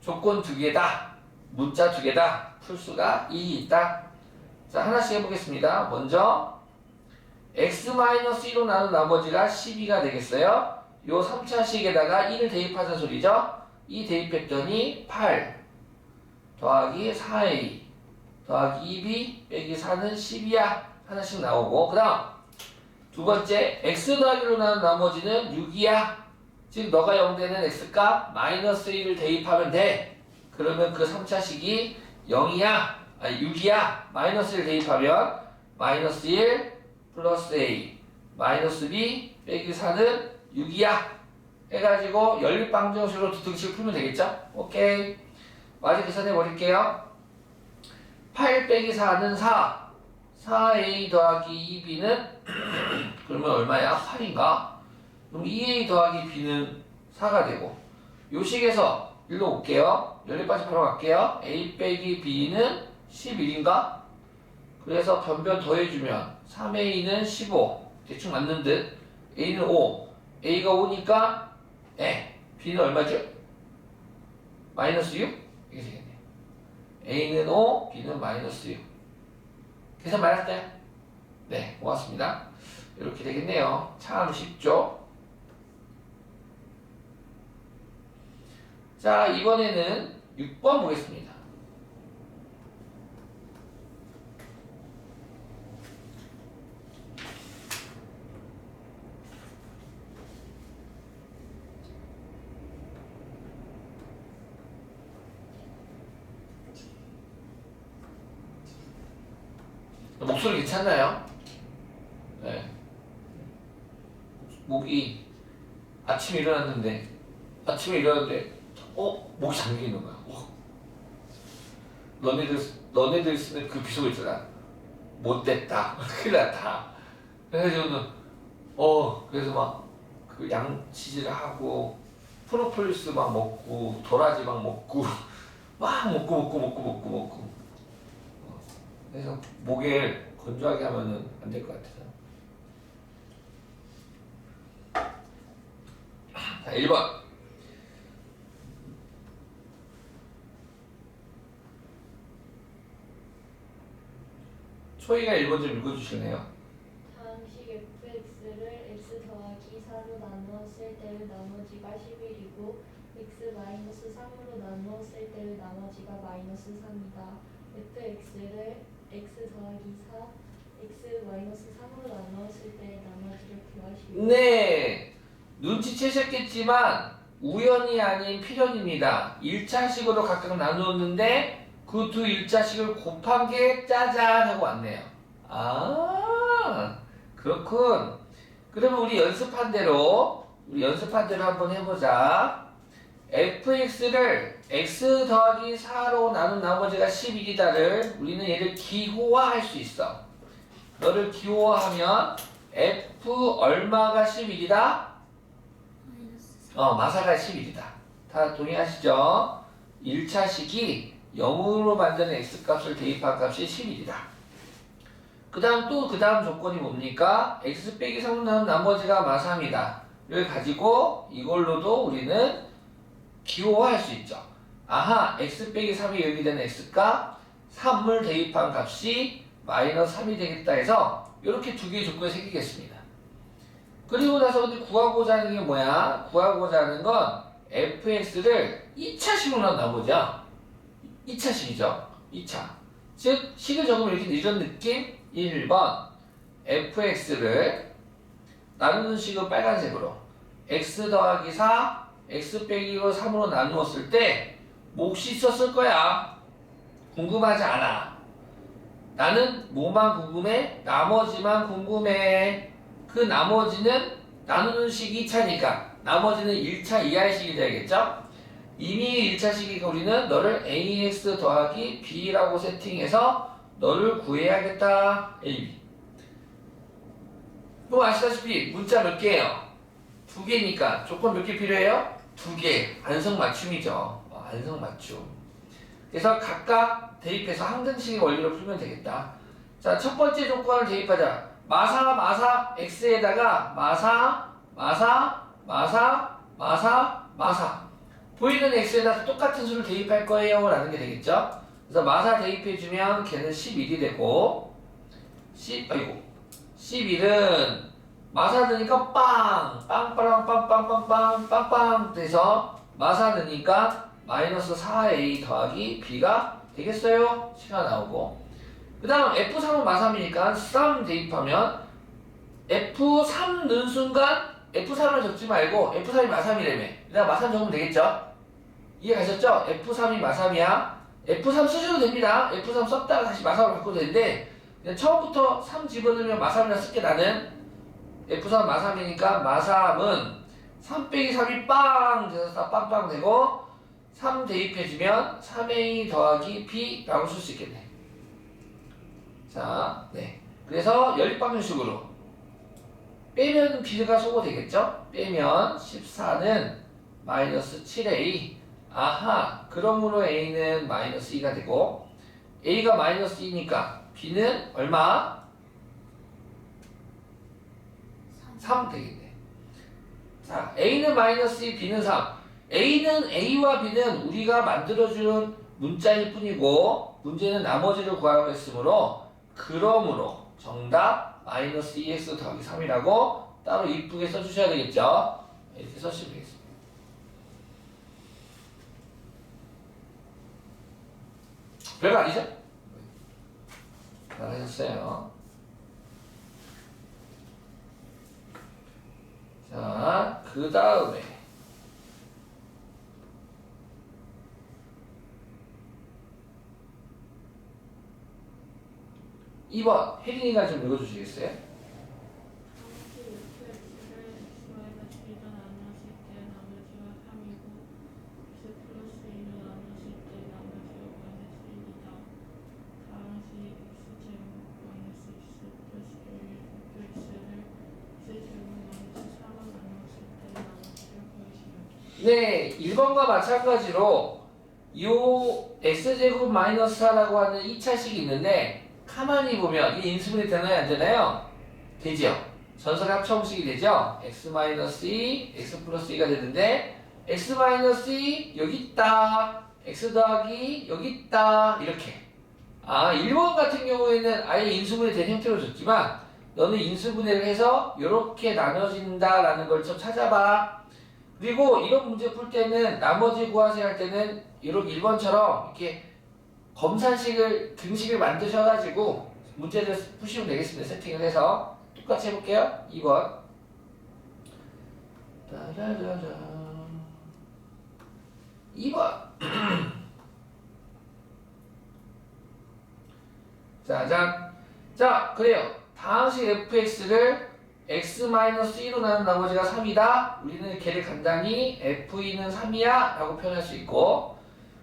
조건 2개다. 문자 2개다. 풀수가 2 있다. 자, 하나씩 해보겠습니다. 먼저 x-1로 나눈 나머지가 12가 되겠어요. 요 3차식에다가 1을 대입하자는 소리죠. 2 대입했더니 8 더하기 4a 더하기 2b 빼기 4는 10이야. 하나씩 나오고 그 다음 두 번째 x 더하기로 나눈 나머지는 6이야. 즉 너가 0되는 x값 마이너스 1을 대입하면 돼. 그러면 그 3차식이 6이야. 마이너스 1 대입하면 마이너스 1 플러스 a 마이너스 b 빼기 4는 6이야. 해가지고 연립방정식으로 두둑이씩 풀면 되겠죠? 오케이. 마저 계산해 버릴게요. 8 빼기 4는 4. 4a 더하기 2b는 그러면 얼마야? 8인가? 그럼 2a 더하기 b는 4가 되고 요 식에서 일로 올게요. 여기까지 바로 갈게요. a 빼기 b는 11인가? 그래서 변변 더해주면 3a는 15 대충 맞는 듯 a는 5 a가 5니까 b는 얼마죠? 마이너스 6? 이게 되겠네. a는 5 b는 마이너스 6 계산 맞았어요? 네 고맙습니다. 이렇게 되겠네요. 참 쉽죠? 자 이번에는 6번 보겠습니다. 목소리 괜찮나요? 네. 목이 아침에 일어났는데 목이 잠겨 있는 거야. 너네들 쓰는 그 비속어 있잖아. 못됐다. 큰일 났다. 그래가지고는 그래서 막 그 양치질 하고 프로폴리스 막 먹고 도라지 막 먹고 막 먹고 그래서 목을 건조하게 하면은 안 될 것 같아서. 자, 1번. 초이가 1번 좀 읽어주실래요? 다음식 fx를 x 더하기 4로 나누었을 때의 나머지가 11이고 x 마이너스 3으로 나누었을 때의 나머지가 마이너스 3이다. fx를 x 더하기 4, x 마이너스 3으로 나누었을 때의 나머지를 구하시오. 네. 눈치채셨겠지만 우연이 아닌 필연입니다. 1차식으로 각각 나누었는데 그 두 1차식을 곱한 게 짜잔 하고 왔네요. 아 그렇군. 그러면 우리 연습한 대로 한번 해보자. fx를 x 더하기 4로 나눈 나머지가 11이다를 우리는 얘를 기호화할 수 있어. 너를 기호화하면 f 얼마가 11이다? 마사가 11이다. 다 동의하시죠? 1차식이 0으로 만드는 x값을 대입한 값이 11이다. 그 다음 조건이 뭡니까? x 빼기 3로 나눈 나머지가 마3이다. 를 가지고 이걸로도 우리는 기호화할 수 있죠. 아하, x 빼기 3이 여기 되는 x값 3을 대입한 값이 마이너스 3이 되겠다 해서 이렇게 두 개의 조건을 새기겠습니다. 그리고 나서 근데 구하고자 하는 게 뭐야? 구하고자 하는 건 fx를 2차식으로 나눈 나머지야. 2차식이죠. 2차. 즉 식을 적으면 이런 느낌? 1번 fx를 나누는 식은 빨간색으로 x 더하기 4 x 빼기로 3으로 나누었을 때 몫이 있었을 거야. 궁금하지 않아. 나는 뭐만 궁금해? 나머지만 궁금해. 그 나머지는 나누는 식이 2차니까 나머지는 1차 이하의 식이 돼야겠죠? 이미 1차식이니까 우리는 너를 ax 더하기 b라고 세팅해서 너를 구해야겠다. a, b. 뭐 아시다시피 문자 몇 개예요? 2개니까 조건 몇 개 필요해요? 2개. 안성맞춤이죠. 안성맞춤. 그래서 각각 대입해서 항등식의 원리로 풀면 되겠다. 자, 첫 번째 조건을 대입하자. 마사 x에다가 마사 보이는 x에다가 똑같은 수를 대입할 거예요 라는 게 되겠죠. 그래서 마사 대입해주면 걔는 11이 되고 11은 마사 넣으니까 빵빵 돼서 마사 넣으니까 마이너스 4a 더하기 b가 되겠어요. 시가 나오고 그 다음 F3은 마3이니까 3 대입하면 F3 넣은 순간 F3을 적지 말고 F3이 마3이라며 내가 마3 적으면 되겠죠? 이해 가셨죠? F3이 마3이야. F3 쓰셔도 됩니다. F3 썼다가 다시 마3으로 바꿔도 되는데 그냥 처음부터 3 집어넣으면 마3이라 쓸게. 나는 F3 마3이니까 마3은 3 빼기 3이 빵 돼서 빵빵 되고 3 대입해주면 3a 더하기 b라고 쓸 수 있겠네. 자, 네. 그래서 연립방정식으로 빼면 b가 소거되겠죠? 빼면 14는 마이너스 7a. 아하, 그러므로 a는 마이너스 2가 되고 a가 마이너스 2니까 b는 얼마? 3 되겠네. 자, a는 마이너스 2, b는 3. a는 a와 b는 우리가 만들어준 문자일 뿐이고 문제는 나머지를 구하라고 했으므로 그러므로 정답 마이너스 2x 더하기 3이라고 따로 이쁘게 써주셔야 되겠죠. 이렇게 써주시면 되겠습니다. 별거 아니죠? 잘하셨어요. 자, 그 다음에 2번 혜린이가 좀 읽어주시겠어요? 네, 1번과 마찬가지로 요 x제곱 마이너스 4라고 하는 2차식이 있는데 가만히 보면 이 인수분해 되나요? 안 되나요? 되죠. 전설의 합쳐음식이 되죠. x 마이너스 2, x 플러스 2가 되는데 x 마이너스 2 여기 있다. x 더하기 여기 있다. 이렇게. 아, 1번 같은 경우에는 아예 인수분해 된 형태로 줬지만 너는 인수분해를 해서 이렇게 나눠진다라는 걸 좀 찾아봐. 그리고 이런 문제 풀 때는 나머지 구하세요 할 때는 이렇게 1번처럼 이렇게 검산식을 등식을 만드셔가지고 문제를 푸시면 되겠습니다. 세팅을 해서 똑같이 해볼게요. 2번 따라라라 2번 짜잔. 자, 그래요. 다항식 fx를 x-2로 나눈 나머지가 3이다. 우리는 걔를 간단히 f2는 3이야 라고 표현할 수 있고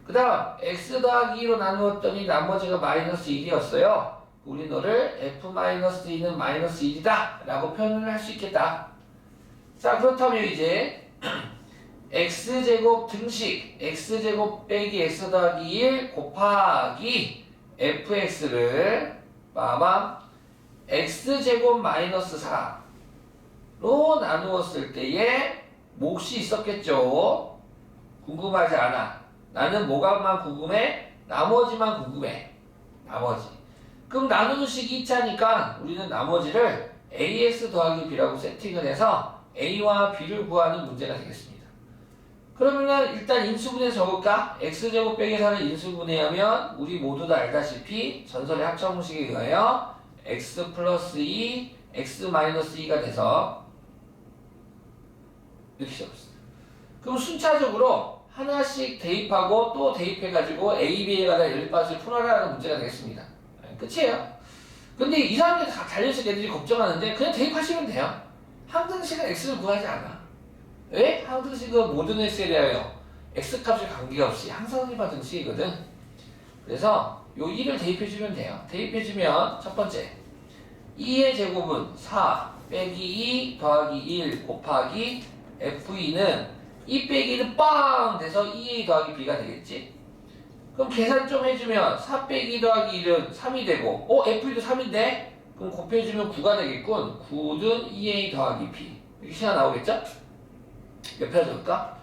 그 다음 x 더하기 2로 나누었더니 나머지가 마이너스 1이었어요. 우리 너를 f-2는 마이너스 1이다 라고 표현을 할 수 있겠다. 자, 그렇다면 이제 x제곱 등식 x제곱 빼기 x 더하기 1 곱하기 fx를 빠밤 x제곱 마이너스 4로 나누었을 때에 몫이 있었겠죠. 궁금하지 않아. 나는 뭐가만 궁금해? 나머지만 궁금해. 나머지. 그럼 나누는 식이 2차니까 우리는 나머지를 ax 더하기 b라고 세팅을 해서 a와 b를 구하는 문제가 되겠습니다. 그러면은 일단 인수분해 적을까? x제곱 빼기 4를 인수분해하면 우리 모두 다 알다시피 전설의 합쳐음식에 의하여 x 플러스 2, x 마이너스 2가 돼서 이렇게 적었습니다. 그럼 순차적으로 하나씩 대입하고 또 대입해가지고 A, B에 관한 연립방식을 풀어라는 문제가 되겠습니다. 끝이에요. 근데 이상하게 다 달려있을 애들이 걱정하는데 그냥 대입하시면 돼요. 항등식은 x를 구하지 않아. 왜? 항등식은 모든 x에 대하여 x값에 관계없이 항상성립한 등식이거든. 그래서 요 2를 대입해주면 돼요. 대입해주면 첫 번째 2의 제곱은 4 빼기 2 더하기 1 곱하기 f2는 2 빼기 1은 빵 돼서 2a 더하기 b가 되겠지. 그럼 계산 좀 해주면 4 빼기 2 더하기 1은 3이 되고 f2도 3인데 그럼 곱해주면 9가 되겠군. 9는 2a 더하기 b 이렇게 시간 나오겠죠? 옆에 적을까?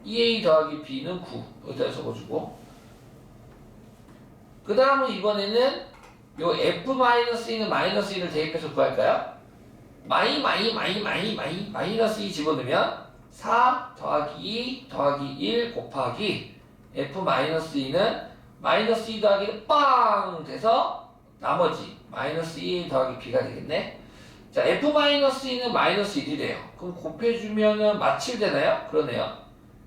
2a 더하기 b는 9 여기다 적어주고 그 다음은 이번에는 요 f-2는 마이너스 1을 대입해서 구할까요? 마이너스 2 집어넣으면 4 더하기 2 더하기 1 곱하기 f-2는 마이너스 2 더하기 1은 빵 돼서 나머지 마이너스 2a 더하기 b가 되겠네. 자, f-2는 마이너스 1이래요. 그럼 곱해주면은 마칠 되나요? 그러네요.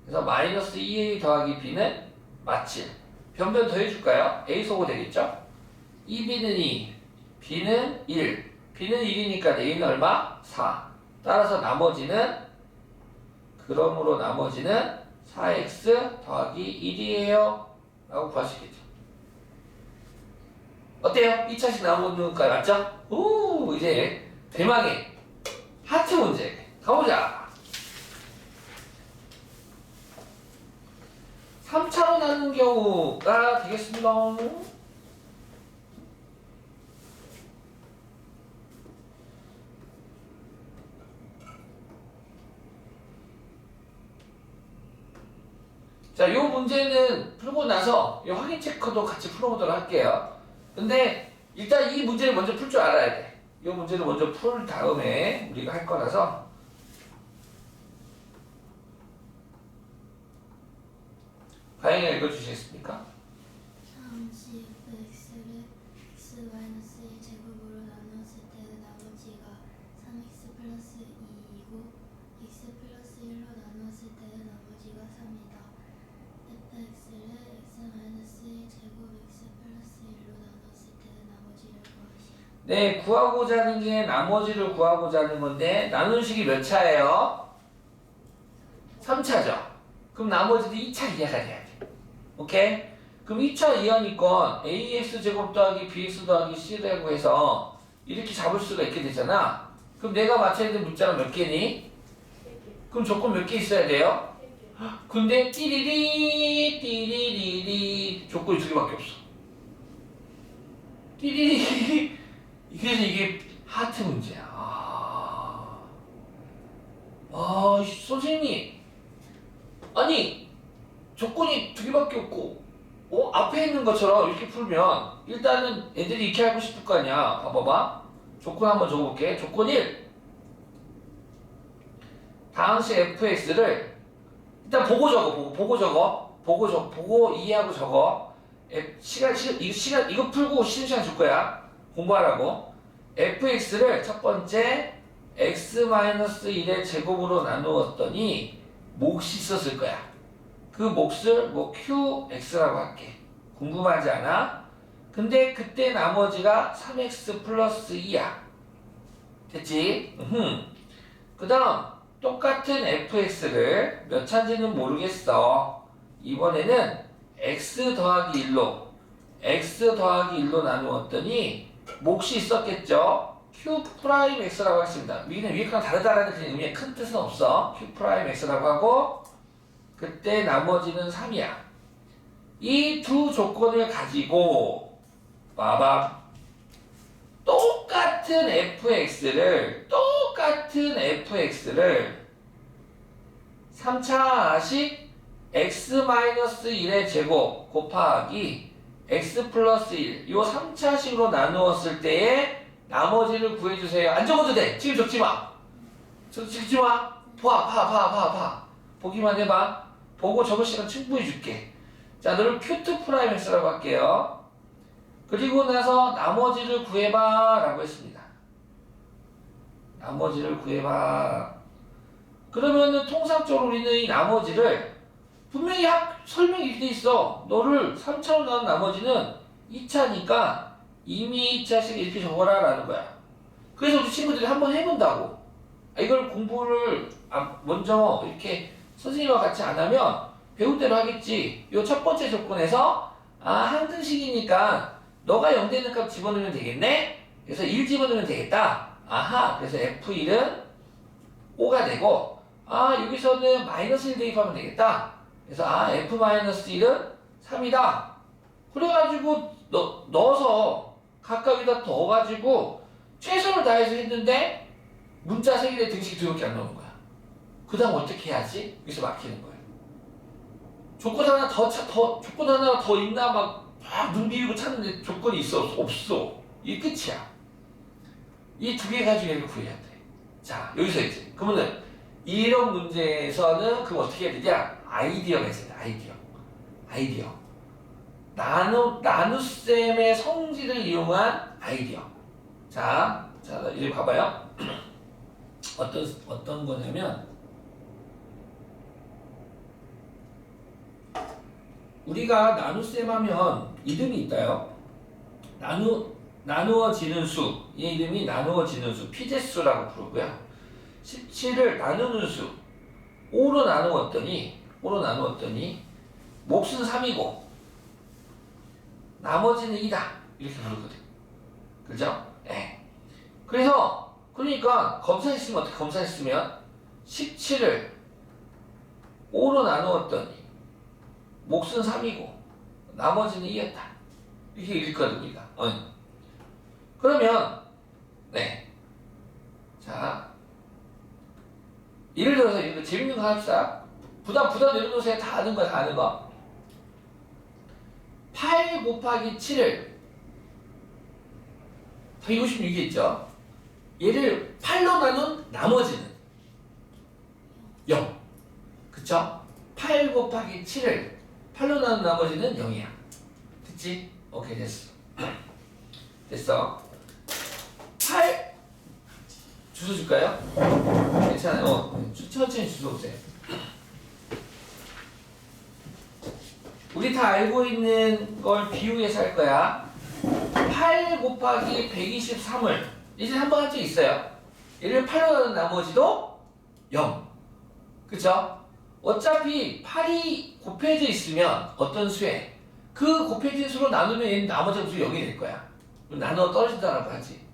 그래서 마이너스 2a 더하기 b는 마칠. 변변 더 해줄까요? a 소거 되겠죠? 2b는 2, b는 1. b는 1이니까 a는 얼마? 4. 따라서 나머지는 그러므로 나머지는 4x 더하기 1이에요 라고 구할 수 있겠죠. 어때요? 2차식 나오는 거 맞죠? 오, 이제 대망의 하트 문제 가보자. 3차로 나눈 경우가 되겠습니다. 자, 요 문제는 풀고 나서 이 확인 체크도 같이 풀어보도록 할게요. 근데 일단 이 문제를 먼저 풀 줄 알아야 돼. 이 문제를 먼저 풀 다음에 우리가 할 거라서. 가영이가 읽어주시겠습니까? 3CFX를 x-1 제곱으로 나누었을 때의 나머지가 3x 플러스 2이고 x 플러스 1로 나누었을 때의 나머지가 3이다. fx를 x-1 제곱 x 플러스 1로 나누었을 때의 나머지를 구하시오. 네, 구하고자 하는 게 나머지를 구하고자 하는 건데 나눈 식이 몇 차예요? 3차죠. 그럼 나머지도 2차 이하가 돼야 돼. 오케이? 그럼 2차 이하니까 ax 제곱 더하기 bx 더하기 c라고 해서 이렇게 잡을 수가 있게 되잖아. 그럼 내가 맞춰야 되는 문자가 몇 개니? 3개. 그럼 조건 몇 개 있어야 돼요? 3개. 근데 띠리리 조건이 2개밖에 없어. 띠리리 그래서 이게 하트 문제야. 선생님, 아니 조건이 2개밖에 없고 앞에 있는 것처럼 이렇게 풀면 일단은 애들이 이렇게 하고 싶을 거 아니야. 봐봐. 조건 한번 적어볼게. 조건 1. 당시 fx를 일단 보고 적어. 보고 이해하고 적어. 이거 풀고 쉬는 시간 줄 거야. 공부하라고. fx를 첫 번째 x-1의 제곱으로 나누었더니 몫이 있었을 거야. 그 몫을 뭐 qx라고 할게. 궁금하지 않아? 근데 그때 나머지가 3x 플러스 2야. 됐지? 그 다음 똑같은 fx를 몇 차인지는 모르겠어. 이번에는 x 더하기 1로 나누었더니 몫이 있었겠죠? q 프라임 x라고 했습니다. 위에 거랑 다르다라는 그냥 의미의 큰 뜻은 없어. q 프라임 x라고 하고 그때 나머지는 3이야. 이 두 조건을 가지고 봐봐. 똑같은 fx를 3차식 x-1의 제곱 곱하기 x 플러스 1 요 3차식으로 나누었을 때의 나머지를 구해주세요. 안 적어도 돼. 지금 적지 마. 적지 마. 봐. 보기만 해봐. 보고 적을 시간 충분히 줄게. 자, 너를 q2 프라임 x라고 할게요. 그리고 나서 나머지를 구해봐 라고 했습니다. 나머지를 구해봐. 그러면은 통상적으로 우리는 이 나머지를 분명히 설명이 이렇게 돼 있어. 너를 3차로 나눈 나머지는 2차니까 이미 2차씩 이렇게 적어라 라는 거야. 그래서 우리 친구들이 한번 해본다고. 이걸 공부를 먼저 이렇게 선생님과 같이 안 하면 배운 대로 하겠지. 요 첫 번째 조건에서 항등식이니까 너가 0 되는 값 집어넣으면 되겠네? 그래서 1 집어넣으면 되겠다. 그래서 F1은 5가 되고 여기서는 마이너스 1 대입하면 되겠다. 그래서 F-1은 3이다. 그래가지고 넣어서 각각에다 넣어가지고 최선을 다해서 했는데 문자 3개에 등식 2개밖에 안 나오는 거야. 그 다음 어떻게 해야지? 여기서 막히는 거야. 조건 하나 더 있나 막 눈 비비고 찾는데 조건이 있어 없어. 이게 끝이야. 이 2개 가지고 얘를 구해야 돼. 자, 여기서 이제 그러면은 이런 문제에서는 그럼 어떻게 해야 되냐? 아이디어가 있어요. 아이디어. 나눗셈의 성질을 이용한 아이디어. 자, 이제 봐봐요. 어떤 거냐면 우리가 나눗셈 하면 이름이 있다요. 나누어지는 수. 이 이름이 나누어지는 수. 피제수라고 부르고요. 17을 나누는 수. 5로 나누었더니 몫은 3이고 나머지는 2다. 이렇게 부르거든. 그죠? 예. 그래서 그러니까 검사했으면 어떻게 검사했으면 17을 5로 나누었더니 몫은 3이고 나머지는 2였다. 이렇게 읽거든 우리가. 그러면 네. 자 예를 들어서 이거 재밌는 거 합시다. 부담 내려놓으세요. 다 아는 거야, 다 아는 거. 8 곱하기 7을 156이겠죠. 얘를 8로 나눈 나머지는 0. 그쵸? 8 곱하기 7을 8로 나눈 나머지는 0이야. 됐지? 오케이, 됐어. 됐어. 8 주소 줄까요? 괜찮아요. 천천히 주소 보세요. 우리 다 알고 있는 걸 비유해서 할 거야. 8 곱하기 123을 이제 한번 한 적 있어요. 얘를 8로 나눈 나머지도 0. 그쵸? 어차피 8이 곱해져 있으면 어떤 수에 그 곱해진 수로 나누면 얘는 나머지 수 0이 될 거야. 나누어 떨어진다라고 하지.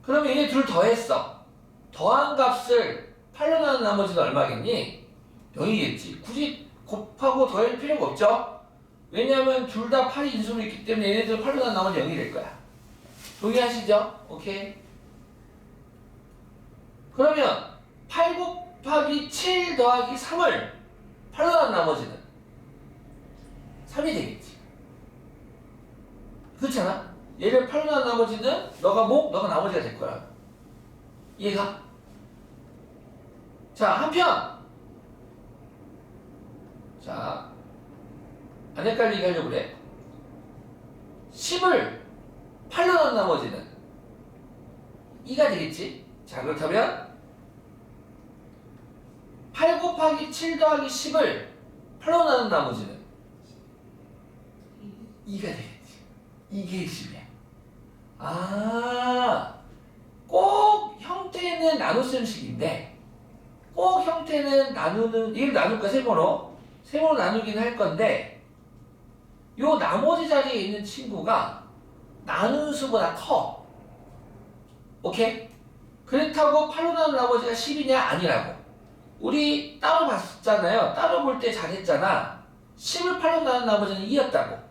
그러면 얘네 둘 더했어. 더한 값을 8로 나눈 나머지는 얼마겠니? 0이겠지. 굳이 곱하고 더할 필요가 없죠? 왜냐하면 둘 다 8이 인수로 있기 때문에 얘네들 8로 나눈 나머지 0이 될 거야. 동의하시죠? 오케이. 그러면 8 곱하기 7 더하기 3을 8로 나눈 나머지는 3이 되겠지. 그렇잖아? 얘를 8로 나눈 나머지는 너가 너가 나머지가 될 거야. 이해가? 자, 한편 자, 안 헷갈리게 하려고 그래. 10을 8로 나눈 나머지는 2가 되겠지? 자, 그렇다면 8 곱하기 7 더하기 10을 8로 나눈 나머지는 2가 되겠지. 이게 10이야. 꼭 형태는 나눗셈식인데 꼭 형태는 얘를 나눌까 세모로 나누긴 할 건데 요 나머지 자리에 있는 친구가 나누는 수보다 커. 오케이? 그렇다고 8로 나눈 나머지가 10이냐? 아니라고. 우리 따로 봤잖아요. 따로 볼 때 잘했잖아. 10을 8로 나눈 나머지는 2였다고.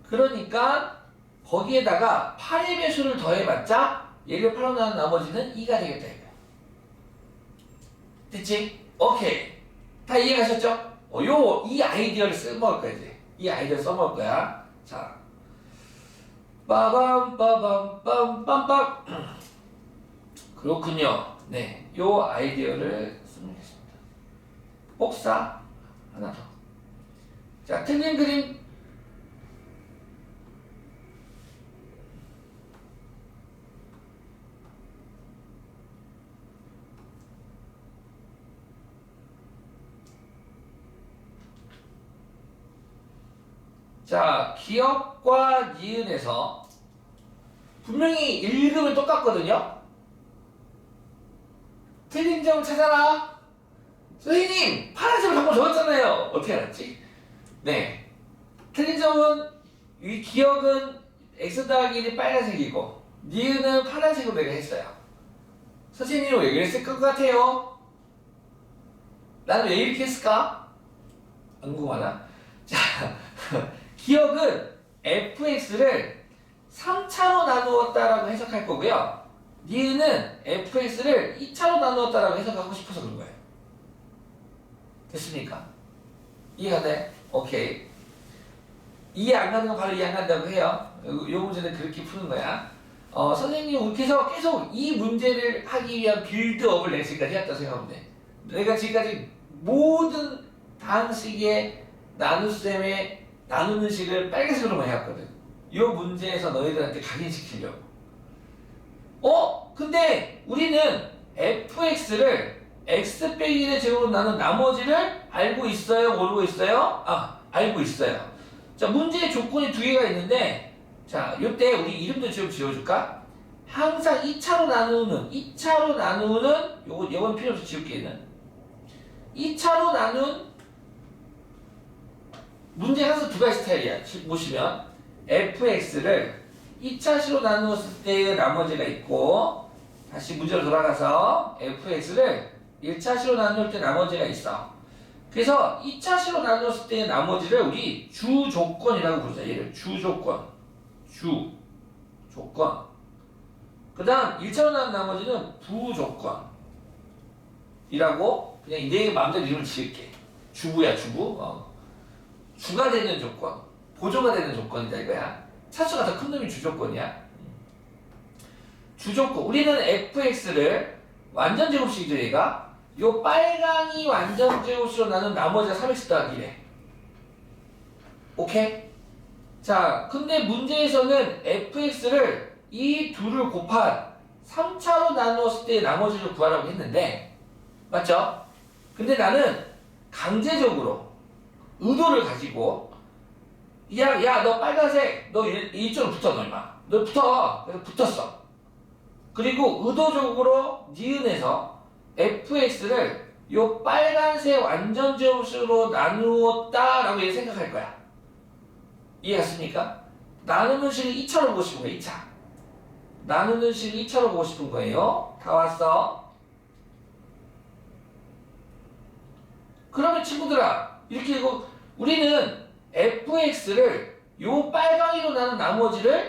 그러니까 거기에다가 8의 배수를 더해봤자 얘를 8로 나눈 나머지는 2가 되겠다 이거야. 됐지? 오케이. 다 이해가셨죠? 이 아이디어를 써먹을 거야 이제. 이 아이디어 써먹을 거야. 자, 빠밤 빰빰. 그렇군요. 네, 요 아이디어를 써보겠습니다. 복사 하나 더. 자, 틀린 그림. 자, 기억과 니은에서 분명히 읽음은 똑같거든요. 틀린 점을 찾아라. 선생님, 파란색을 방금 적었잖아요. 어떻게 알았지? 네, 틀린 점은 이 기억은 X 더하기 1이 빨간색이고 니은은 파란색으로 내가 했어요. 선생님이 왜 그랬을 것 같아요? 나는 왜 이렇게 했을까? 안 궁금하나? 자, 기억은 fx를 3차로 나누었다라고 해석할 거고요. 니은은 fx를 2차로 나누었다라고 해석하고 싶어서 그런 거예요. 됐습니까? 이해가 돼? 오케이. 이해 안 가는 건 바로 이해 안 간다고 해요. 요 문제는 그렇게 푸는 거야. 선생님 계속 이 문제를 하기 위한 빌드업을 내 지금까지 해왔다 생각하면 돼. 내가 지금까지 모든 방식의 나눗셈의 나누는 식을 빨간색으로만 해왔거든. 이 문제에서 너희들한테 각인시키려고. 근데 우리는 fx를 x 빼기 1의 제곱으로 나눈 나머지를 알고 있어요? 모르고 있어요? 알고 있어요. 자, 문제의 조건이 두 개가 있는데, 자, 요때 우리 이름도 좀 지어줄까? 항상 2차로 나누는 요건 필요 없이 지울게는 2차로 나눈 문제 항상 두 가지 스타일이야. 보시면 fx를 2차식으로 나누었을 때의 나머지가 있고 다시 문제로 돌아가서 fx를 1차식으로 나눌 때 나머지가 있어. 그래서 2차식으로 나누었을 때의 나머지를 우리 주조건이라고 부르자. 얘를 주조건. 주조건. 그 다음 1차로 나눈 나머지는 부조건이라고 그냥 내 마음대로 이름을 지을게. 주부야 주부. 주가 되는 조건. 보조가 되는 조건이다 이거야. 차수가 더 큰 놈이 주조건이야. 주조건. 우리는 fx를 완전 제곱식이죠 얘가. 요 빨강이 완전 제곱식으로 나눈 나머지가 3x 더하기래. 오케이? 자, 근데 문제에서는 fx를 이 둘을 곱한 3차로 나누었을 때 나머지를 구하라고 했는데 맞죠? 근데 나는 강제적으로 의도를 가지고 야 너 빨간색 너 이쪽으로 붙어 너 임마 너 붙어. 그래서 붙었어. 그리고 의도적으로 니은에서 fx를 요 빨간색 완전 제곱식으로 나누었다라고 얘 생각할 거야. 이해갔습니까? 나누는 식을 2차로 보고 싶은 거야. 2차. 나누는 식을 2차로 보고 싶은 거예요. 다 왔어. 그러면 친구들아 이렇게 이거 우리는 fx를 요 빨강이로 나눈 나머지를